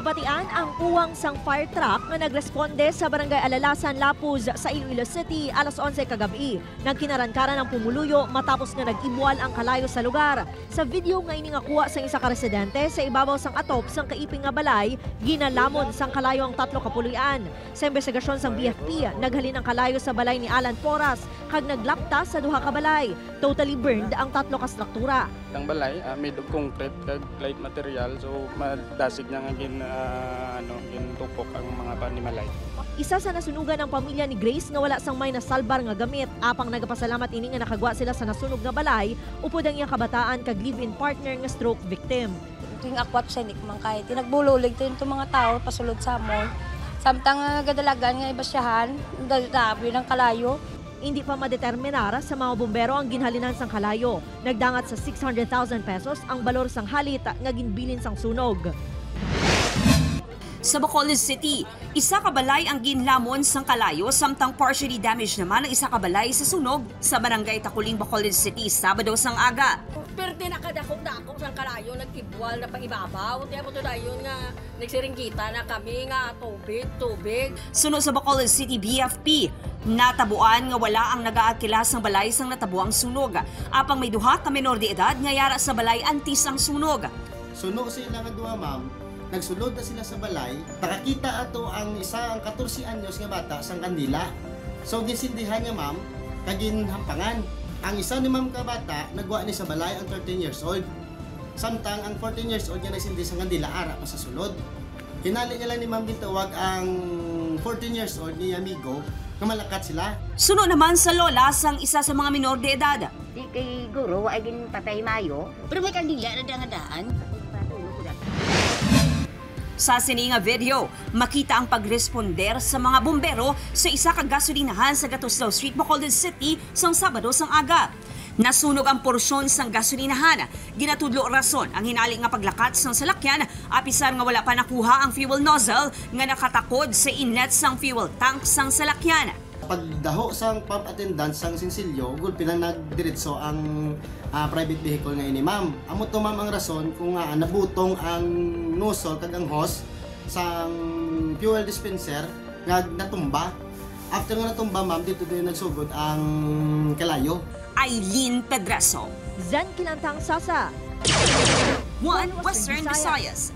Mabatian ang uwang sang fire truck na nagresponde sa Barangay Alalasan, Lapuz sa Iloilo City alas 11 kagabi. Nagkinaran-karan ng pumuluyo matapos nga nag-imwal ang kalayo sa lugar. Sa video nga iningakuha sa isa ka residente sa ibabaw sang atop sang kaiping nga balay, ginalamon sang kalayo ang 3 kapuloy-an. Sa investigasyon sang BFP, naghalin ang kalayo sa balay ni Alan Porras kag naglapta sa 2 ka balay. Totally burned ang 3 ka struktura. Ang balay made of concrete kag light material, so madasig niya nga gintukok ang mga panimalay. Isa sa nasunugan ng pamilya ni Grace nga wala sang may nasalbar nga gamit. Apang nagapasalamat ini nga nakagwa sila sa nasunog nga balay upod ang iyang kabataan kag live-in partner nga stroke victim. Tuwing akwat siya, man kahit tinagbululig ito yung mga tao pasulod sa amon. Samtang gadalagan nga ibasyahan, dadabi ng kalayo. Hindi pa madeterminar sa mga bumbero ang ginhalinan sang kalayo. Nagdangat sa 600,000 pesos ang balor sang halit nga ginbilin sang sunog. Sa Bacolod City, isa ka balay ang ginlamon sang kalayo samtang partially damaged naman ang isa ka balay sa sunog sa Barangay Takuling, Bacolod City, Sabado sang aga. Pero tinakadakong-dakong sang kalayo, nagkibwal na paibabaw. Tiyan mo ito na yun nga, nagsiringgita na kami nga tubig. Sunod sa Bacolod City BFP, natabuan nga wala ang nag-aakila sang balay sang natabuang sunog. Apang may 2 ka menor de edad nga yara sa balay antis ang sunog. Sunog sila nga 2, ma'am. Nagsulod na sila sa balay. Nakakita ato ang isa ang 14 anyos nga bata sang kandila. So gisindihan niya, ma'am, kaginhampangan. Ang isa ni ma'am ka bata nagwa ni sa balay ang 13 years old. Samtang ang 14 years old nga nagsindi sa kandila ara pa sa sulod. Hinali niya lang ni ma'am gitawag ang 14 years old ni amigo nga malakat sila. Sunod naman sa lola sang isa sa mga menor de edad. Di kay guro ay gin patay mayo, pero may kandila na dangadaan. Sa sini nga video, makita ang pagresponder sa mga bumbero sa isa ka gasolinahan sa Gatuslaw Street, Bacolod City sang Sabado sang aga. Nasunog ang porsyon sang gasolinahan. Ginatudlo rason ang hinali nga paglakat sang salakyan apisar nga wala pa nakuha ang fuel nozzle nga nakatakod sa inlet sang fuel tank sang salakyan. Pagdaho sang pump attendant sang Sinsilyo, gud pinang nagdiretso ang private vehicle nga ini, ma'am. Amo to, ma'am, ang rason kung nabutong ang nozzle kag ang hose sang fuel dispenser nga natumba. After nga natumba, ma'am, dito din nagsugod ang kalayo. Aileen Pedraso, Zen Kilantang Sasa, One Western Visayas.